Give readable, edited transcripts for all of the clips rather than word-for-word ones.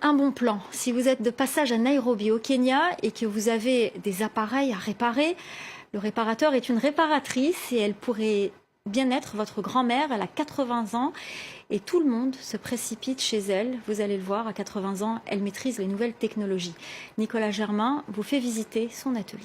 Un bon plan. Si vous êtes de passage à Nairobi au Kenya et que vous avez des appareils à réparer, le réparateur est une réparatrice et elle pourrait bien être votre grand-mère. Elle a 80 ans et tout le monde se précipite chez elle. Vous allez le voir, à 80 ans, elle maîtrise les nouvelles technologies. Nicolas Germain vous fait visiter son atelier.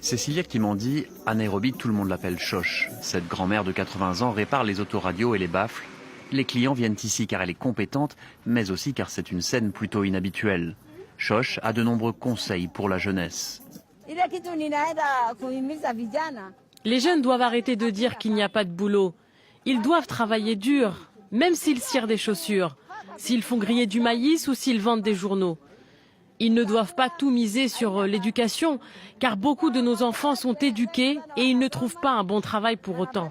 Cécilia Kimandi, à Nairobi, tout le monde l'appelle Choche. Cette grand-mère de 80 ans répare les autoradios et les baffles. Les clients viennent ici car elle est compétente, mais aussi car c'est une scène plutôt inhabituelle. Choche a de nombreux conseils pour la jeunesse. Les jeunes doivent arrêter de dire qu'il n'y a pas de boulot. Ils doivent travailler dur, même s'ils cirent des chaussures, s'ils font griller du maïs ou s'ils vendent des journaux. Ils ne doivent pas tout miser sur l'éducation, car beaucoup de nos enfants sont éduqués et ils ne trouvent pas un bon travail pour autant.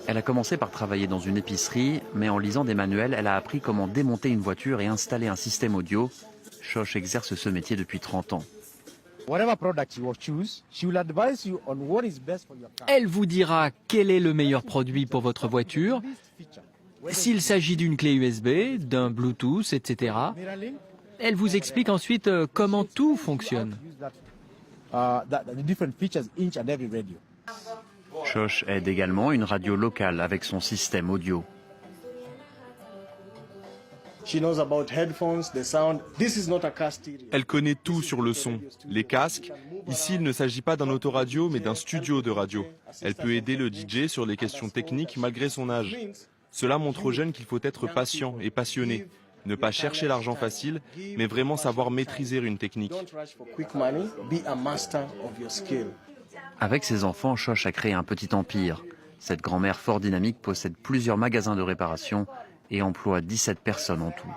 Elle a commencé par travailler dans une épicerie, mais en lisant des manuels, elle a appris comment démonter une voiture et installer un système audio. Choche exerce ce métier depuis 30 ans. Elle vous dira quel est le meilleur produit pour votre voiture, s'il s'agit d'une clé USB, d'un Bluetooth, etc. Elle vous explique ensuite comment tout fonctionne. Choche aide également une radio locale avec son système audio. Elle connaît tout sur le son, les casques. Ici, il ne s'agit pas d'un autoradio, mais d'un studio de radio. Elle peut aider le DJ sur les questions techniques malgré son âge. Cela montre aux jeunes qu'il faut être patient et passionné. Ne pas chercher l'argent facile, mais vraiment savoir maîtriser une technique. Avec ses enfants, Choche a créé un petit empire. Cette grand-mère fort dynamique possède plusieurs magasins de réparation et emploie 17 personnes en tout.